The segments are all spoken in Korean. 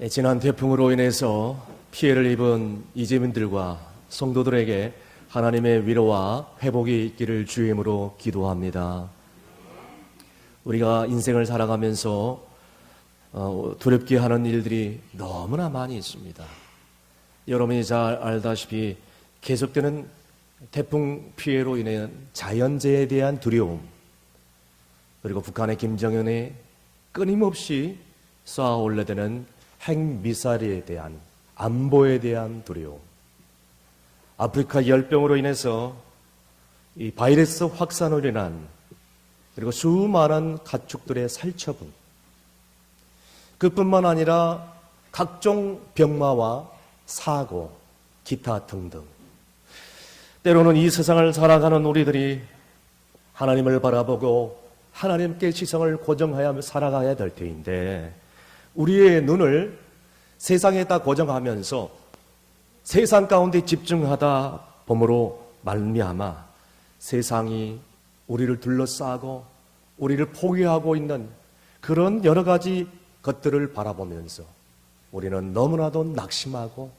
지난 태풍으로 인해서 피해를 입은 이재민들과 성도들에게 하나님의 위로와 회복이 있기를 주의 이름으로 기도합니다. 우리가 인생을 살아가면서 두렵게 하는 일들이 너무나 많이 있습니다. 여러분이 잘 알다시피 계속되는 태풍 피해로 인한 자연재해에 대한 두려움, 그리고 북한의 김정은이 끊임없이 쏘아 올려대는 핵미사일에 대한 안보에 대한 두려움, 아프리카 열병으로 인해서 이 바이러스 확산으로 인한 그리고 수많은 가축들의 살처분, 그뿐만 아니라 각종 병마와 사고, 기타 등등. 때로는 이 세상을 살아가는 우리들이 하나님을 바라보고 하나님께 시선을 고정하여 살아가야 될 때인데, 우리의 눈을 세상에다 고정하면서 세상 가운데 집중하다 봄으로 말미암아 세상이 우리를 둘러싸고 우리를 포기하고 있는 그런 여러 가지 것들을 바라보면서 우리는 너무나도 낙심하고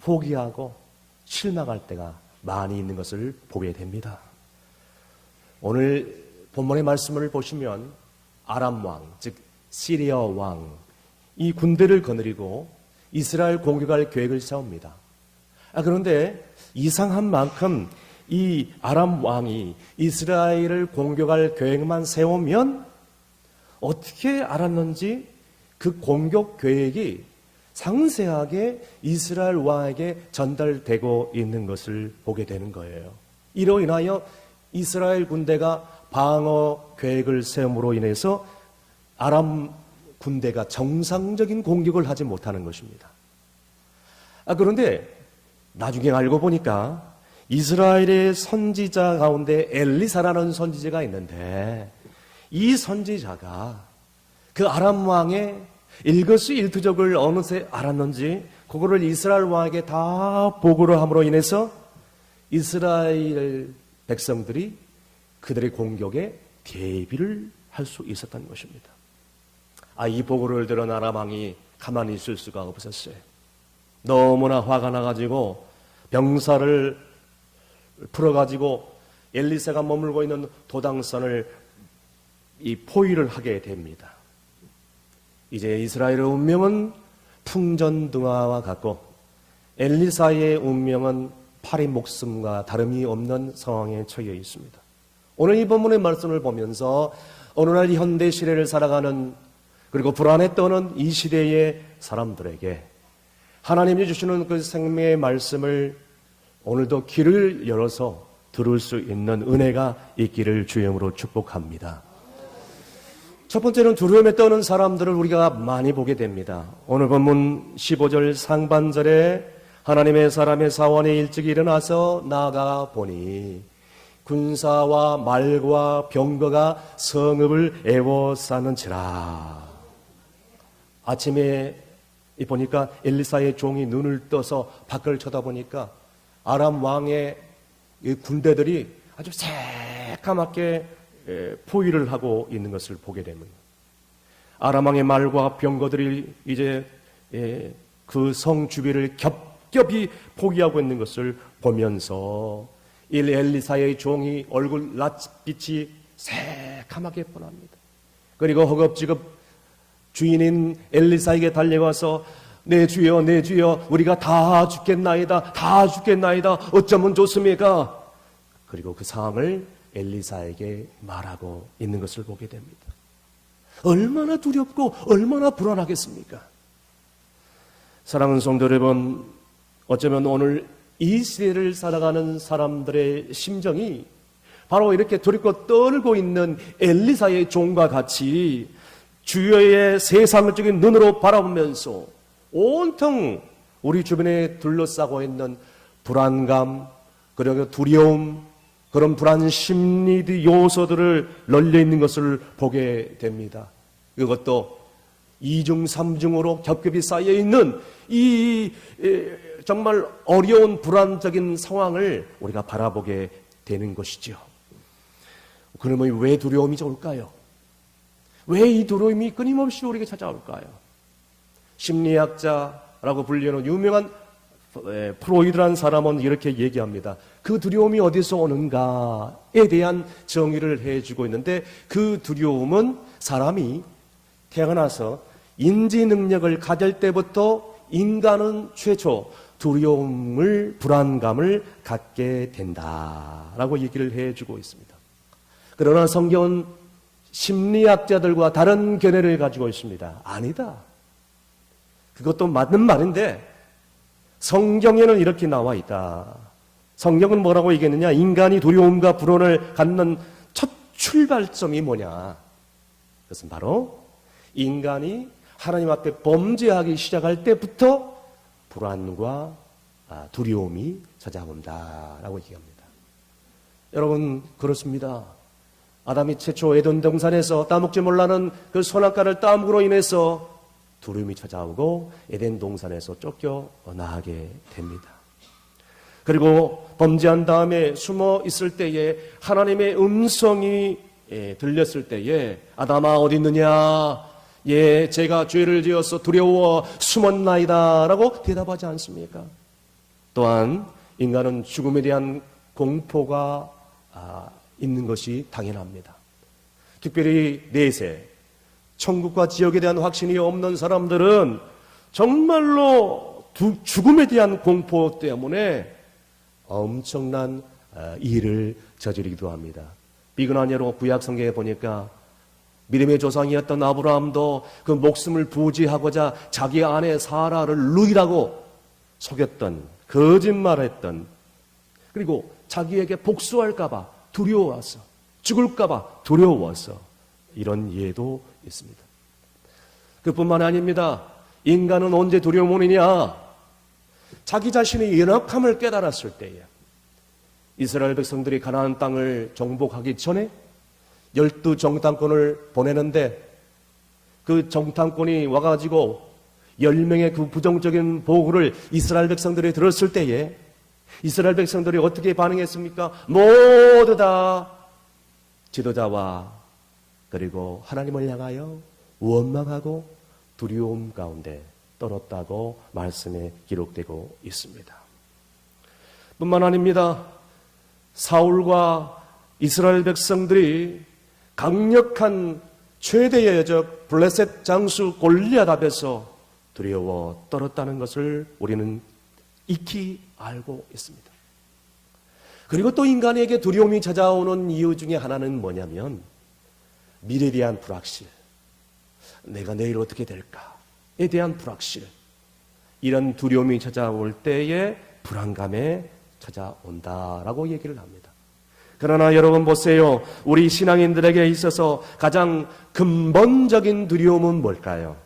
포기하고 실망할 때가 많이 있는 것을 보게 됩니다. 오늘 본문의 말씀을 보시면 아람 왕, 즉 시리아 왕, 이 군대를 거느리고 이스라엘 공격할 계획을 세웁니다. 그런데 이상한 만큼 이 아람 왕이 이스라엘을 공격할 계획만 세우면 어떻게 알았는지 그 공격 계획이 상세하게 이스라엘 왕에게 전달되고 있는 것을 보게 되는 거예요. 이로 인하여 이스라엘 군대가 방어 계획을 세움으로 인해서 아람 군대가 정상적인 공격을 하지 못하는 것입니다. 그런데 나중에 알고 보니까 이스라엘의 선지자 가운데 엘리사라는 선지자가 있는데, 이 선지자가 그 아람 왕의 일거수일투족을 어느새 알았는지 그거를 이스라엘 왕에게 다 보고를 함으로 인해서 이스라엘 백성들이 그들의 공격에 대비를 할 수 있었던 것입니다. 이 보고를 들은 아람 왕이 가만히 있을 수가 없었어요. 너무나 화가 나가지고 병사를 풀어가지고 엘리사가 머물고 있는 도당산을 포위를 하게 됩니다. 이제 이스라엘의 운명은 풍전등화와 같고 엘리사의 운명은 파리 목숨과 다름이 없는 상황에 처해 있습니다. 오늘 이 본문의 말씀을 보면서 오늘날 현대 시대를 살아가는, 그리고 불안에 떠는 이 시대의 사람들에게 하나님이 주시는 그 생명의 말씀을 오늘도 귀를 열어서 들을 수 있는 은혜가 있기를 주의 이름으로 축복합니다. 첫 번째는 두려움에 떠는 사람들을 우리가 많이 보게 됩니다. 오늘 본문 15절 상반절에 하나님의 사람의 사원이 일찍 일어나서 나아가 보니 군사와 말과 병거가 성읍을 에워싸는지라. 아침에 보니까 엘리사의 종이 눈을 떠서 밖을 쳐다보니까 아람 왕의 군대들이 아주 새까맣게 포위를 하고 있는 것을 보게 됩니다. 아람 왕의 말과 병거들이 이제 그 성 주변을 겹겹이 포기하고 있는 것을 보면서 엘리사의 종이 얼굴 낯빛이 새까맣게 뻔합니다. 그리고 허겁지겁 주인인 엘리사에게 달려가서 내 주여, 내 주여, 우리가 다 죽겠나이다, 다 죽겠나이다, 어쩌면 좋습니까? 그리고 그 상황을 엘리사에게 말하고 있는 것을 보게 됩니다. 얼마나 두렵고 얼마나 불안하겠습니까? 사랑하는 성도 여러분, 어쩌면 오늘 이 시대를 살아가는 사람들의 심정이 바로 이렇게 두렵고 떨고 있는 엘리사의 종과 같이 주여의 세상적인 눈으로 바라보면서 온통 우리 주변에 둘러싸고 있는 불안감, 그리고 두려움, 그런 불안 심리 요소들을 널려 있는 것을 보게 됩니다. 이것도 이중 삼중으로 겹겹이 쌓여 있는 이 정말 어려운 불안적인 상황을 우리가 바라보게 되는 것이죠. 그러면 왜 두려움이 올까요? 왜 이 두려움이 끊임없이 우리에게 찾아올까요? 심리학자라고 불리는 유명한 프로이드라는 사람은 이렇게 얘기합니다. 그 두려움이 어디서 오는가에 대한 정의를 해주고 있는데, 그 두려움은 사람이 태어나서 인지 능력을 가질 때부터 인간은 최초 두려움을, 불안감을 갖게 된다라고 얘기를 해주고 있습니다. 그러나 성경은 심리학자들과 다른 견해를 가지고 있습니다. 아니다. 그것도 맞는 말인데 성경에는 이렇게 나와 있다. 성경은 뭐라고 얘기했느냐? 인간이 두려움과 불안을 갖는 첫 출발점이 뭐냐? 그것은 바로 인간이 하나님 앞에 범죄하기 시작할 때부터 불안과 두려움이 찾아온다라고 얘기합니다. 여러분, 그렇습니다. 아담이 최초 에덴 동산에서 따먹지 몰라는 그 선악과를 따먹으로 인해서 두려움이 찾아오고 에덴 동산에서 쫓겨나게 됩니다. 그리고 범죄한 다음에 숨어 있을 때에 하나님의 음성이 들렸을 때에 아담아 어디 있느냐? 예, 제가 죄를 지어서 두려워 숨었나이다 라고 대답하지 않습니까? 또한 인간은 죽음에 대한 공포가 있는 것이 당연합니다. 특별히 내세, 천국과 지옥에 대한 확신이 없는 사람들은 정말로 죽음에 대한 공포 때문에 엄청난 일을 저지르기도 합니다. 비근한 예로 구약 성경에 보니까 믿음의 조상이었던 아브라함도 그 목숨을 부지하고자 자기 아내 사라를 루이라고 속였던, 거짓말했던, 그리고 자기에게 복수할까봐 두려워서, 죽을까봐 두려워서 이런 예도 있습니다. 그뿐만 아닙니다. 인간은 언제 두려움 오느냐? 자기 자신의 연약함을 깨달았을 때에 이스라엘 백성들이 가나안 땅을 정복하기 전에 12 정탐꾼을 보내는데 그 정탐꾼이 와가지고 10명의 그 부정적인 보고를 이스라엘 백성들이 들었을 때에 이스라엘 백성들이 어떻게 반응했습니까? 모두 다 지도자와 그리고 하나님을 향하여 원망하고 두려움 가운데 떨었다고 말씀에 기록되고 있습니다. 뿐만 아닙니다. 사울과 이스라엘 백성들이 강력한 최대의 적 블레셋 장수 골리앗 앞에서 두려워 떨었다는 것을 우리는 익히 알고 있습니다. 그리고 또 인간에게 두려움이 찾아오는 이유 중에 하나는 뭐냐면 미래에 대한 불확실, 내가 내일 어떻게 될까에 대한 불확실, 이런 두려움이 찾아올 때에 불안감에 찾아온다라고 얘기를 합니다. 그러나 여러분 보세요. 우리 신앙인들에게 있어서 가장 근본적인 두려움은 뭘까요?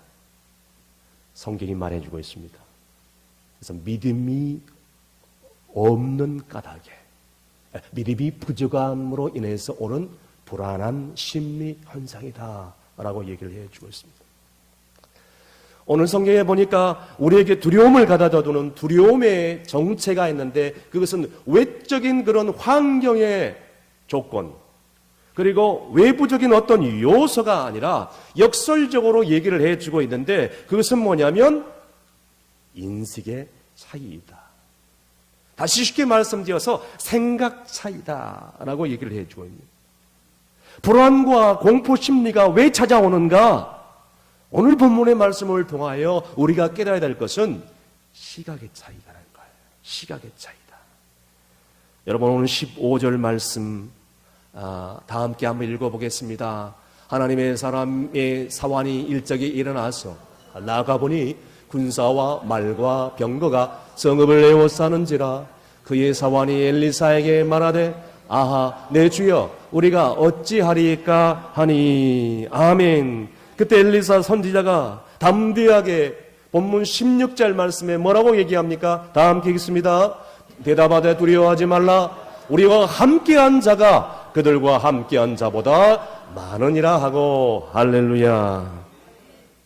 성경이 말해주고 있습니다. 그래서 믿음이 없는 까닭에, 믿음이 부족함으로 인해서 오는 불안한 심리 현상이다 라고 얘기를 해주고 있습니다. 오늘 성경에 보니까 우리에게 두려움을 가져다 주는 두려움의 정체가 있는데 그것은 외적인 그런 환경의 조건, 그리고 외부적인 어떤 요소가 아니라 역설적으로 얘기를 해주고 있는데 그것은 뭐냐면 인식의 차이이다. 다시 쉽게 말씀드려서 생각 차이다라고 얘기를 해주고 있습니다. 불안과 공포 심리가 왜 찾아오는가? 오늘 본문의 말씀을 통하여 우리가 깨달아야 될 것은 시각의 차이다라는 거예요. 시각의 차이다. 여러분 오늘 15절 말씀 다 함께 한번 읽어보겠습니다. 하나님의 사람의 사환이 일적이 일어나서 나가보니 군사와 말과 병거가 성읍을 에워싸는지라. 그의 사환이 엘리사에게 말하되 아하 내 주여 우리가 어찌하리까 하니. 아멘. 그때 엘리사 선지자가 담대하게 본문 16절 말씀에 뭐라고 얘기합니까? 다 함께 읽습니다. 대답하되 두려워하지 말라. 우리와 함께한 자가 그들과 함께한 자보다 많으니라 하고. 할렐루야.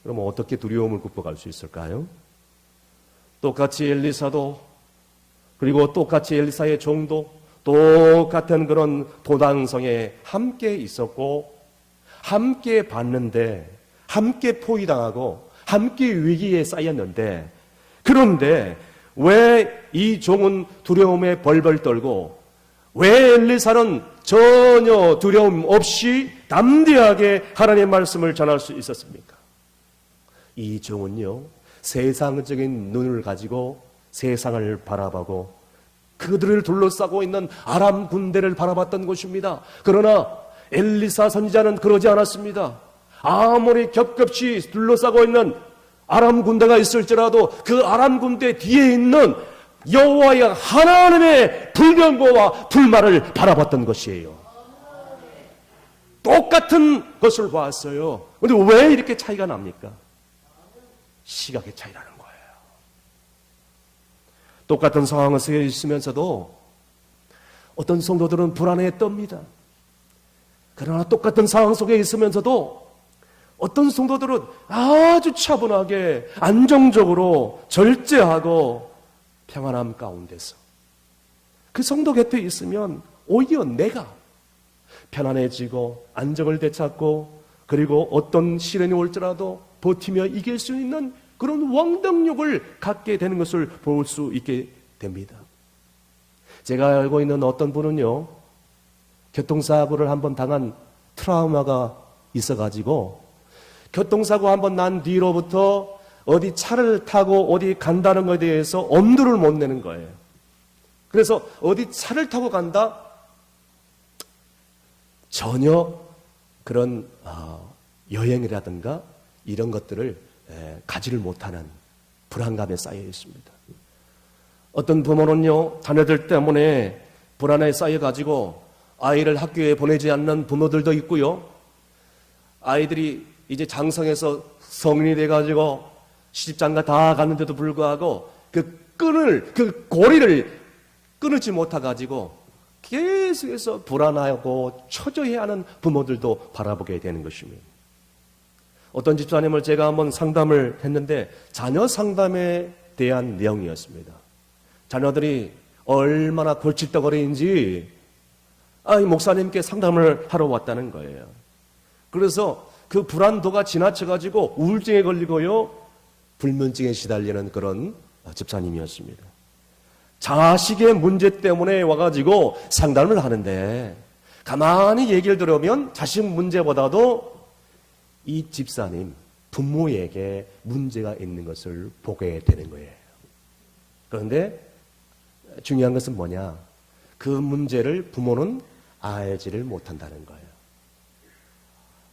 그럼 어떻게 두려움을 극복할 수 있을까요? 똑같이 엘리사도, 그리고 똑같이 엘리사의 종도 똑같은 그런 도단성에 함께 있었고 함께 봤는데 함께 포위당하고 함께 위기에 쌓였는데, 그런데 왜 이 종은 두려움에 벌벌 떨고 왜 엘리사는 전혀 두려움 없이 담대하게 하나님의 말씀을 전할 수 있었습니까? 이 종은요, 세상적인 눈을 가지고 세상을 바라보고 그들을 둘러싸고 있는 아람 군대를 바라봤던 것입니다. 그러나 엘리사 선지자는 그러지 않았습니다. 아무리 겹겹이 둘러싸고 있는 아람 군대가 있을지라도 그 아람 군대 뒤에 있는 여호와의 하나님의 불병거와 불말을 바라봤던 것이에요. 똑같은 것을 보았어요. 그런데 왜 이렇게 차이가 납니까? 시각의 차이라는 거예요. 똑같은 상황에 서 있으면서도 어떤 성도들은 불안에 떱니다. 그러나 똑같은 상황 속에 있으면서도 어떤 성도들은 아주 차분하게 안정적으로 절제하고 평안함 가운데서 그 성도 곁에 있으면 오히려 내가 편안해지고 안정을 되찾고 그리고 어떤 시련이 올지라도 버티며 이길 수 있는 그런 원동력을 갖게 되는 것을 볼 수 있게 됩니다. 제가 알고 있는 어떤 분은요, 교통사고를 한번 당한 트라우마가 있어가지고 교통사고 한번 난 뒤로부터 어디 차를 타고 어디 간다는 것에 대해서 엄두를 못 내는 거예요. 그래서 어디 차를 타고 간다? 전혀 그런 여행이라든가 이런 것들을 가지를 못하는 불안감에 쌓여 있습니다. 어떤 부모는요, 자녀들 때문에 불안에 쌓여가지고 아이를 학교에 보내지 않는 부모들도 있고요. 아이들이 이제 장성해서 성인이 돼가지고 시집장가 다 갔는데도 불구하고 그 고리를 끊지 못해가지고 계속해서 불안하고 초조해하는 부모들도 바라보게 되는 것입니다. 어떤 집사님을 제가 한번 상담을 했는데 자녀 상담에 대한 내용이었습니다. 자녀들이 얼마나 골칫덩어리인지 이 목사님께 상담을 하러 왔다는 거예요. 그래서 그 불안도가 지나쳐가지고 우울증에 걸리고요, 불면증에 시달리는 그런 집사님이었습니다. 자식의 문제 때문에 와가지고 상담을 하는데 가만히 얘기를 들으면 자식 문제보다도 이 집사님 부모에게 문제가 있는 것을 보게 되는 거예요. 그런데 중요한 것은 뭐냐? 그 문제를 부모는 알지를 못한다는 거예요.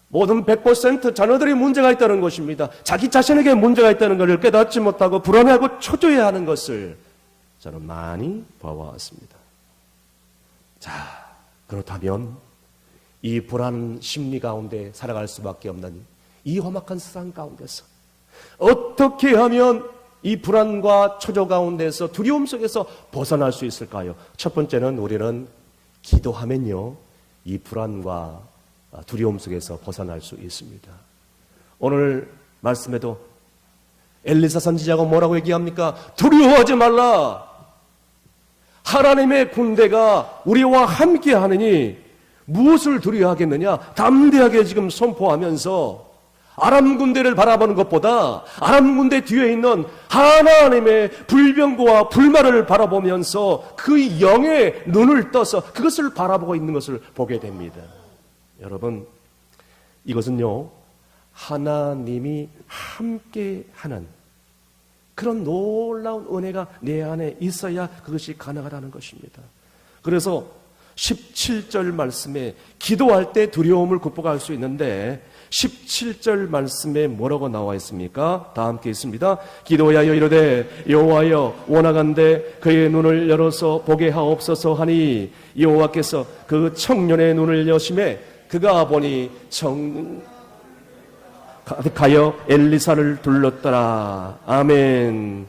모든 100% 자녀들이 문제가 있다는 것입니다. 자기 자신에게 문제가 있다는 것을 깨닫지 못하고 불안해하고 초조해하는 것을 저는 많이 봐왔습니다. 자, 그렇다면 이 불안 심리 가운데 살아갈 수밖에 없는 이 험악한 세상 가운데서 어떻게 하면 이 불안과 초조 가운데서 두려움 속에서 벗어날 수 있을까요? 첫 번째는 우리는 기도하면요, 이 불안과 두려움 속에서 벗어날 수 있습니다. 오늘 말씀에도 엘리사 선지자가 뭐라고 얘기합니까? 두려워하지 말라. 하나님의 군대가 우리와 함께 하느니 무엇을 두려워하겠느냐? 담대하게 지금 선포하면서 아람 군대를 바라보는 것보다 아람 군대 뒤에 있는 하나님의 불병거와 불말을 바라보면서 그 영의 눈을 떠서 그것을 바라보고 있는 것을 보게 됩니다. 여러분, 이것은요, 하나님이 함께 하는 그런 놀라운 은혜가 내 안에 있어야 그것이 가능하다는 것입니다. 그래서 17절 말씀에 기도할 때 두려움을 극복할 수 있는데 17절 말씀에 뭐라고 나와 있습니까? 다 함께 있습니다. 기도하여 이르되 여호와여 원하건대 그의 눈을 열어서 보게 하옵소서 하니 여호와께서 그 청년의 눈을 여심해 그가 보니 가득하여 엘리사를 둘렀더라. 아멘.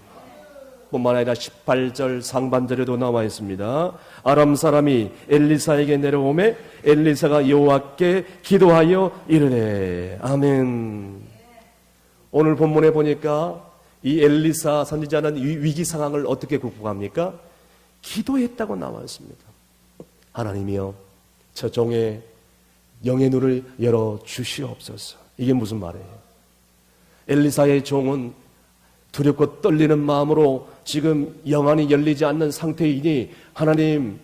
뿐만 아니라 18절 상반절에도 나와 있습니다. 아람 사람이 엘리사에게 내려오매 엘리사가 여호와께 기도하여 이르되 아멘. 오늘 본문에 보니까 이 엘리사 선지자는 이 위기 상황을 어떻게 극복합니까? 기도했다고 나와 있습니다. 하나님이여 저 종의 영의 눈을 열어 주시옵소서. 이게 무슨 말이에요? 엘리사의 종은 두렵고 떨리는 마음으로 지금 영안이 열리지 않는 상태이니 하나님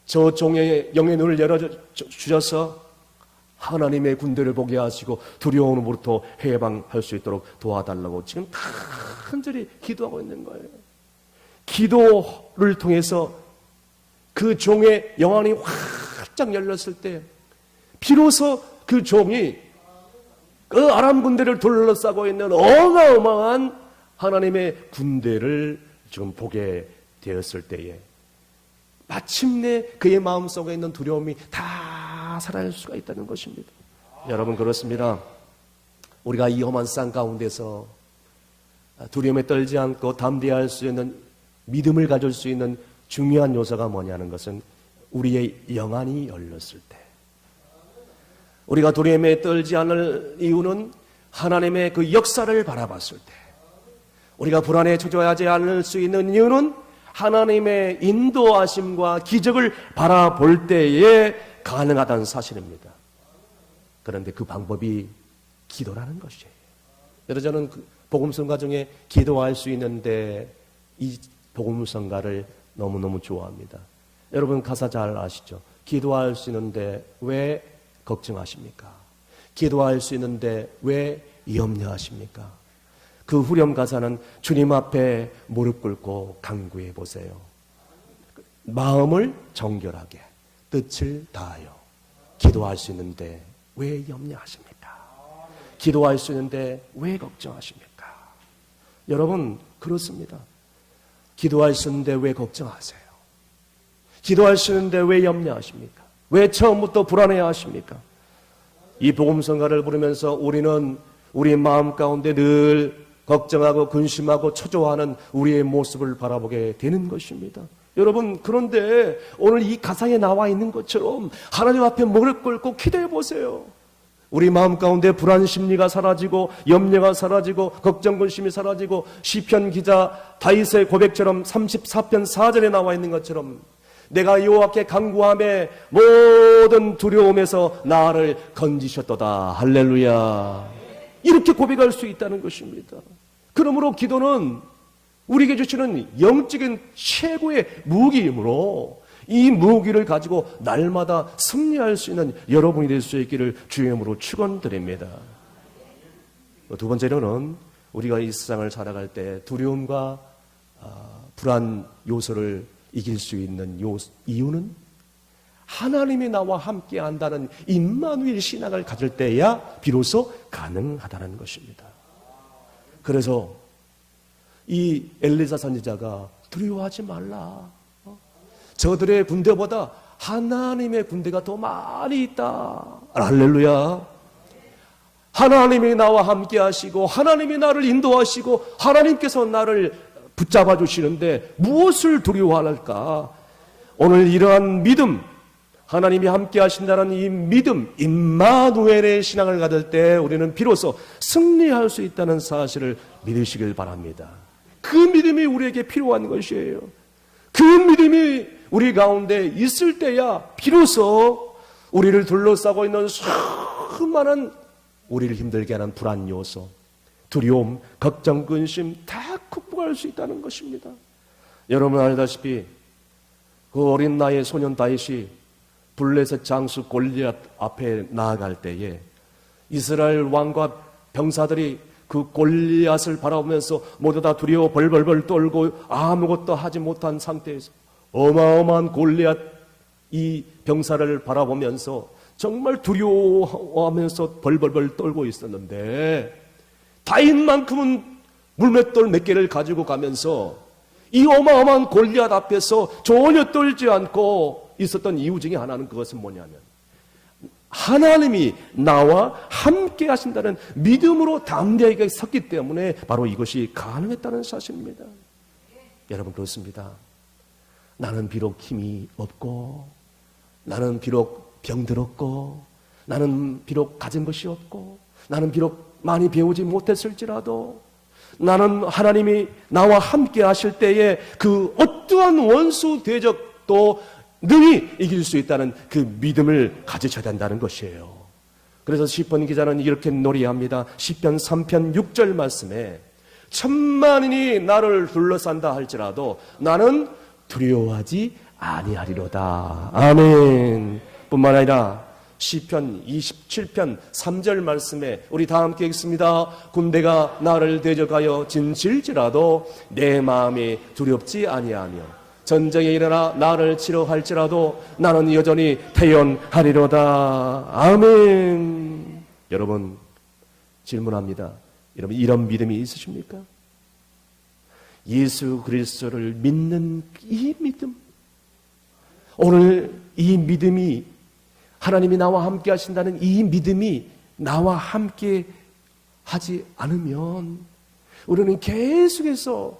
저 종의 영의 눈을 열어주셔서 하나님의 군대를 보게 하시고 두려움으로부터 해방할 수 있도록 도와달라고 지금 간절히 기도하고 있는 거예요. 기도를 통해서 그 종의 영안이 활짝 열렸을 때 비로소 그 종이 그 아람 군대를 둘러싸고 있는 어마어마한 하나님의 군대를 지금 보게 되었을 때에 마침내 그의 마음속에 있는 두려움이 다 사라질 수가 있다는 것입니다. 여러분 그렇습니다. 우리가 이 험한 산 가운데서 두려움에 떨지 않고 담대할 수 있는 믿음을 가질 수 있는 중요한 요소가 뭐냐는 것은 우리의 영안이 열렸을 때, 우리가 두려움에 떨지 않을 이유는 하나님의 그 역사를 바라봤을 때, 우리가 불안에 초조하지 않을 수 있는 이유는 하나님의 인도하심과 기적을 바라볼 때에 가능하다는 사실입니다. 그런데 그 방법이 기도라는 것이에요. 여러분 저는 그 복음성가 중에 기도할 수 있는데 이 복음성가를 너무너무 좋아합니다. 여러분 가사 잘 아시죠? 기도할 수 있는데 왜 걱정하십니까? 기도할 수 있는데 왜 염려하십니까? 그 후렴 가사는 주님 앞에 무릎 꿇고 간구해 보세요. 마음을 정결하게 뜻을 다하여 기도할 수 있는데 왜 염려하십니까? 기도할 수 있는데 왜 걱정하십니까? 여러분 그렇습니다. 기도할 수 있는데 왜 걱정하세요? 기도할 수 있는데 왜 염려하십니까? 왜 처음부터 불안해하십니까? 이 복음성가를 부르면서 우리는 우리 마음 가운데 늘 걱정하고 근심하고 초조하는 우리의 모습을 바라보게 되는 것입니다. 여러분 그런데 오늘 이 가사에 나와 있는 것처럼 하나님 앞에 무릎 꿇고 기도해 보세요. 우리 마음 가운데 불안 심리가 사라지고 염려가 사라지고 걱정 근심이 사라지고 시편 기자 다윗의 고백처럼 34편 4절에 나와 있는 것처럼 내가 여호와께 간구하며 모든 두려움에서 나를 건지셨도다. 할렐루야. 이렇게 고백할 수 있다는 것입니다. 그러므로 기도는 우리에게 주시는 영적인 최고의 무기이므로 이 무기를 가지고 날마다 승리할 수 있는 여러분이 될 수 있기를 주의 이름으로 축원드립니다. 두 번째로는 우리가 이 세상을 살아갈 때 두려움과 불안 요소를 이길 수 있는 이유는 하나님이 나와 함께 한다는 임마누엘 신앙을 가질 때야 비로소 가능하다는 것입니다. 그래서 이 엘리사 선지자가 두려워하지 말라. 저들의 군대보다 하나님의 군대가 더 많이 있다. 할렐루야. 하나님이 나와 함께 하시고 하나님이 나를 인도하시고 하나님께서 나를 붙잡아 주시는데 무엇을 두려워할까? 오늘 이러한 믿음, 하나님이 함께 하신다는 이 믿음, 임마누엘의 신앙을 가질 때 우리는 비로소 승리할 수 있다는 사실을 믿으시길 바랍니다. 그 믿음이 우리에게 필요한 것이에요. 그 믿음이 우리 가운데 있을 때야 비로소 우리를 둘러싸고 있는 수많은 우리를 힘들게 하는 불안 요소, 두려움, 걱정, 근심 다 극복할 수 있다는 것입니다. 여러분 알다시피 그 어린 나이의 소년 다윗이 블레셋 장수 골리앗 앞에 나아갈 때에 이스라엘 왕과 병사들이 그 골리앗을 바라보면서 모두 다 두려워 벌벌벌 떨고 아무것도 하지 못한 상태에서 어마어마한 골리앗 이 병사를 바라보면서 정말 두려워하면서 벌벌벌 떨고 있었는데 다윗만큼은 물맷돌 몇 개를 가지고 가면서 이 어마어마한 골리앗 앞에서 전혀 떨지 않고 있었던 이유 중에 하나는 그것은 뭐냐면 하나님이 나와 함께 하신다는 믿음으로 담대하게 섰기 때문에 바로 이것이 가능했다는 사실입니다. 여러분 그렇습니다. 나는 비록 힘이 없고 나는 비록 병들었고 나는 비록 가진 것이 없고 나는 비록 많이 배우지 못했을지라도 나는 하나님이 나와 함께 하실 때에 그 어떠한 원수 대적도 능히 이길 수 있다는 그 믿음을 가지셔야 된다는 것이에요. 그래서 시편 기자는 이렇게 노래합니다. 시편 3편 6절 말씀에 천만인이 나를 둘러싼다 할지라도 나는 두려워하지 아니하리로다. 아멘. 뿐만 아니라 시편 27편 3절 말씀에 우리 다 함께 읽습니다. 군대가 나를 대적하여 진칠지라도 내 마음이 두렵지 아니하며 전쟁에 일어나 나를 치러 할지라도 나는 여전히 태연하리로다. 아멘. 여러분 질문합니다. 여러분 이런 믿음이 있으십니까? 예수 그리스도를 믿는 이 믿음, 오늘 이 믿음이 하나님이 나와 함께 하신다는 이 믿음이 나와 함께 하지 않으면 우리는 계속해서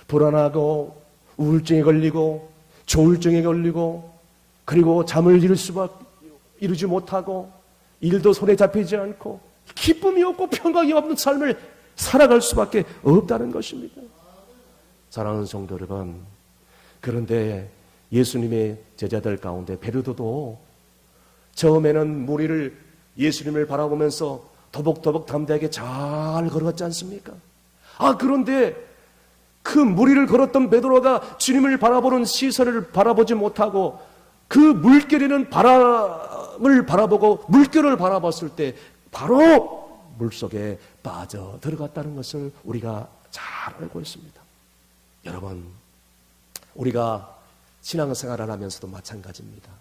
불안하고 우울증에 걸리고 조울증에 걸리고 그리고 잠을 이루지 못하고 일도 손에 잡히지 않고 기쁨이 없고 평강이 없는 삶을 살아갈 수밖에 없다는 것입니다. 사랑하는 성도 여러분, 그런데 예수님의 제자들 가운데 베드로도 처음에는 무리를 예수님을 바라보면서 더벅더벅 담대하게 잘 걸어갔지 않습니까? 그런데 그 무리를 걸었던 베드로가 주님을 바라보는 시선을 바라보지 못하고 그 물결이는 바람을 바라보고 물결을 바라봤을 때 바로 물속에 빠져 들어갔다는 것을 우리가 잘 알고 있습니다. 여러분, 우리가 신앙생활을 하면서도 마찬가지입니다.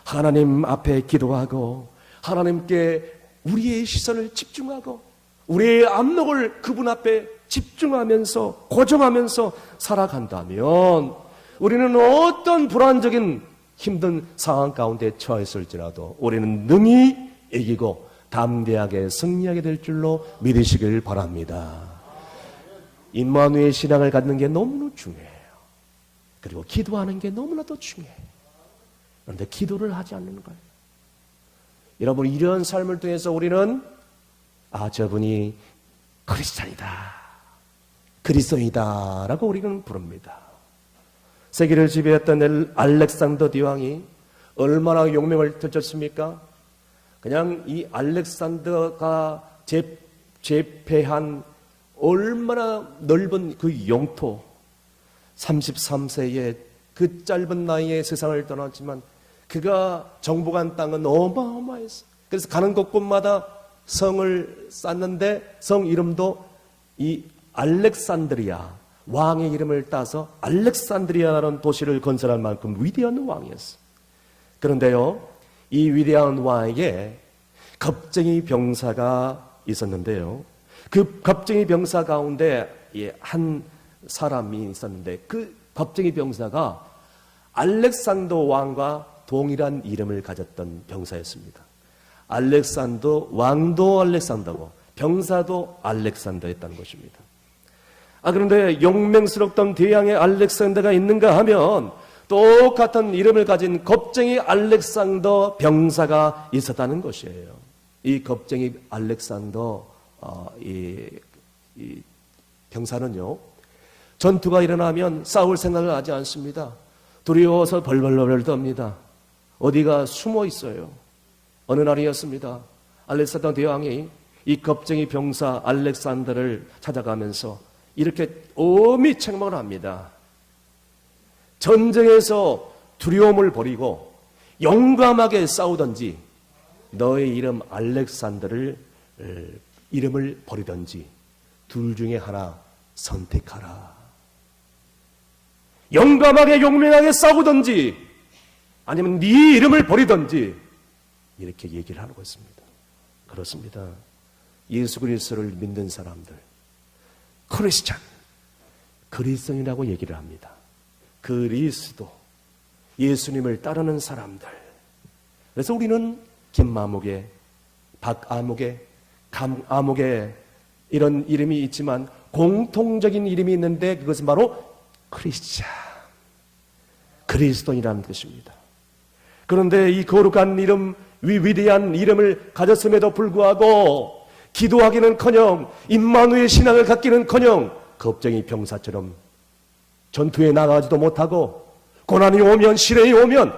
하나님 앞에 기도하고 하나님께 우리의 시선을 집중하고 우리의 안목을 그분 앞에 집중하면서 고정하면서 살아간다면 우리는 어떤 불안적인 힘든 상황 가운데 처했을지라도 우리는 능히 이기고 담대하게 승리하게 될 줄로 믿으시길 바랍니다. 임마누엘 신앙을 갖는 게 너무나 중요해요. 그리고 기도하는 게 너무나도 중요해요. 그런데 기도를 하지 않는 거예요. 여러분, 이런 삶을 통해서 우리는 저분이 크리스찬이다, 그리스도이다 라고 우리는 부릅니다. 세계를 지배했던 알렉산더 대왕이 얼마나 용명을 떨쳤습니까? 그냥 이 알렉산더가 제패한 얼마나 넓은 그 영토, 33세에 그 짧은 나이에 세상을 떠났지만 그가 정복한 땅은 어마어마했어. 그래서 가는 곳곳마다 성을 쌓는데 성 이름도 이 알렉산드리아, 왕의 이름을 따서 알렉산드리아라는 도시를 건설할 만큼 위대한 왕이었어. 그런데요, 이 위대한 왕에게 겁쟁이 병사가 있었는데요, 그 겁쟁이 병사 가운데 한 사람이 있었는데 그 겁쟁이 병사가 알렉산더 왕과 동일한 이름을 가졌던 병사였습니다. 알렉산더, 왕도 알렉산더고 병사도 알렉산더였다는 것입니다. 그런데 용맹스럽던 대왕의 알렉산더가 있는가 하면 똑같은 이름을 가진 겁쟁이 알렉산더 병사가 있었다는 것이에요. 이 겁쟁이 알렉산더 이 병사는요, 전투가 일어나면 싸울 생각을 하지 않습니다. 두려워서 벌벌벌 떱니다. 어디가 숨어 있어요. 어느 날이었습니다. 알렉산더 대왕이 이 겁쟁이 병사 알렉산더를 찾아가면서 이렇게 엄히 책망을 합니다. 전쟁에서 두려움을 버리고 용감하게 싸우든지 너의 이름 알렉산더를 이름을 버리든지 둘 중에 하나 선택하라. 용감하게 용맹하게 싸우든지 아니면 네 이름을 버리든지 이렇게 얘기를 하고 있습니다. 그렇습니다. 예수 그리스도를 믿는 사람들, 크리스찬, 그리스도인이라고 얘기를 합니다. 그리스도, 예수님을 따르는 사람들. 그래서 우리는 김아목에, 박아목에, 감아목에 이런 이름이 있지만 공통적인 이름이 있는데 그것은 바로 크리스찬, 그리스도인이라는 뜻입니다. 그런데 이 거룩한 이름, 위대한 이름을 가졌음에도 불구하고 기도하기는커녕 임마누엘 신앙을 갖기는커녕 겁쟁이 병사처럼 전투에 나가지도 못하고 고난이 오면 시련이 오면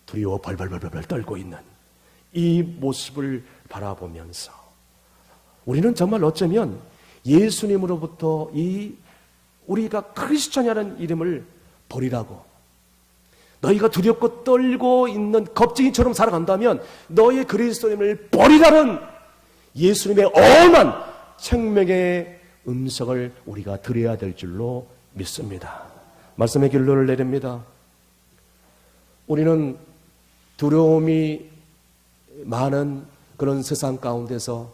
두려워 벌벌벌 떨고 있는 이 모습을 바라보면서 우리는 정말 어쩌면 예수님으로부터 이 우리가 크리스천이라는 이름을 버리라고, 너희가 두렵고 떨고 있는 겁쟁이처럼 살아간다면 너희 그리스도님을 버리라는 예수님의 엄한 생명의 음성을 우리가 들어야 될 줄로 믿습니다. 말씀의 결론을 내립니다. 우리는 두려움이 많은 그런 세상 가운데서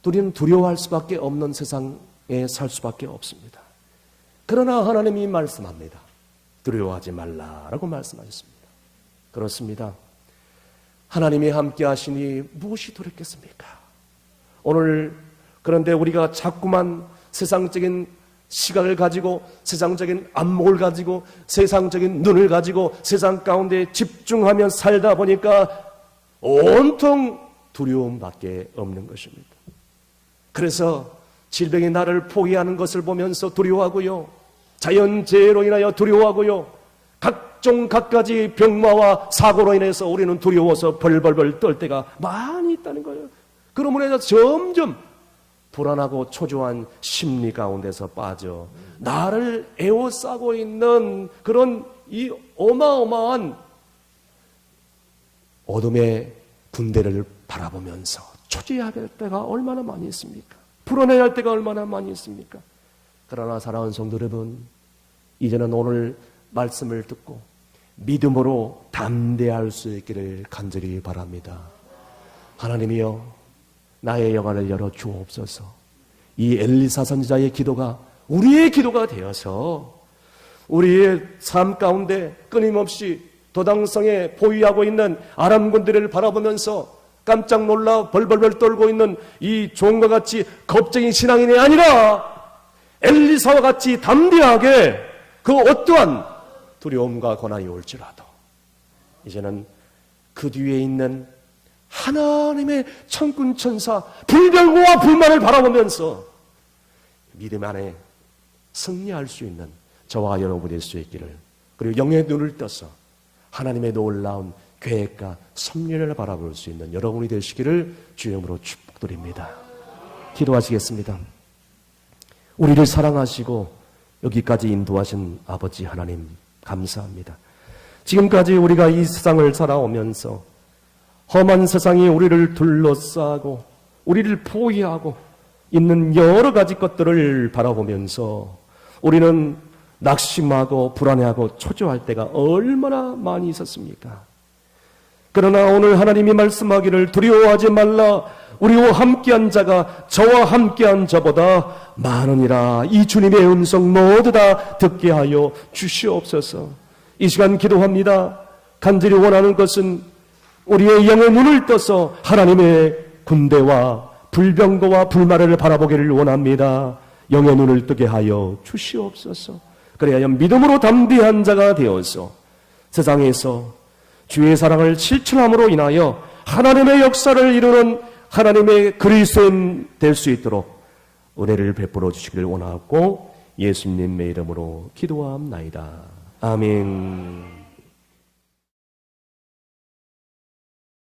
우리는 두려워할 수밖에 없는 세상에 살 수밖에 없습니다. 그러나 하나님이 말씀합니다. 두려워하지 말라라고 말씀하셨습니다. 그렇습니다. 하나님이 함께 하시니 무엇이 두렵겠습니까? 오늘 그런데 우리가 자꾸만 세상적인 시각을 가지고, 세상적인 안목을 가지고, 세상적인 눈을 가지고 세상 가운데 집중하며 살다 보니까 온통 두려움밖에 없는 것입니다. 그래서 질병이 나를 포기하는 것을 보면서 두려워하고요, 자연재해로 인하여 두려워하고요, 각종 갖가지 병마와 사고로 인해서 우리는 두려워서 벌벌벌 떨 때가 많이 있다는 거예요. 그러므로 해서 점점 불안하고 초조한 심리 가운데서 빠져 나를 에워싸고 있는 그런 이 어마어마한 어둠의 군대를 바라보면서 초조해야 할 때가 얼마나 많이 있습니까? 불안해야 할 때가 얼마나 많이 있습니까? 그러나 사랑하는 성도 여러분, 이제는 오늘 말씀을 듣고 믿음으로 담대할 수 있기를 간절히 바랍니다. 하나님이여, 나의 영안을 열어 주옵소서. 이 엘리사 선지자의 기도가 우리의 기도가 되어서 우리의 삶 가운데 끊임없이 도당성에 포위하고 있는 아람 군대를 바라보면서 깜짝 놀라 벌벌벌 떨고 있는 이 종과 같이 겁쟁이 신앙인이 아니라 엘리사와 같이 담대하게 그 어떠한 두려움과 고난이 올지라도 이제는 그 뒤에 있는 하나님의 천군 천사 불병과 불만을 바라보면서 믿음 안에 승리할 수 있는 저와 여러분이 될 수 있기를, 그리고 영의 눈을 떠서 하나님의 놀라운 계획과 섭리를 바라볼 수 있는 여러분이 되시기를 주님으로 축복드립니다. 기도하시겠습니다. 우리를 사랑하시고 여기까지 인도하신 아버지 하나님 감사합니다. 지금까지 우리가 이 세상을 살아오면서 험한 세상이 우리를 둘러싸고 우리를 포위하고 있는 여러 가지 것들을 바라보면서 우리는 낙심하고 불안해하고 초조할 때가 얼마나 많이 있었습니까? 그러나 오늘 하나님이 말씀하기를 두려워하지 말라, 우리와 함께한 자가 저와 함께한 자보다 많으니라. 이 주님의 음성 모두 다 듣게 하여 주시옵소서. 이 시간 기도합니다. 간절히 원하는 것은 우리의 영의 눈을 떠서 하나님의 군대와 불병거와 불마를 바라보기를 원합니다. 영의 눈을 뜨게 하여 주시옵소서. 그래야 믿음으로 담대한 자가 되어서 세상에서 주의 사랑을 실천함으로 인하여 하나님의 역사를 이루는 하나님의 그리스도인 될 수 있도록 은혜를 베풀어 주시기를 원하고 예수님의 이름으로 기도하옵나이다. 아멘.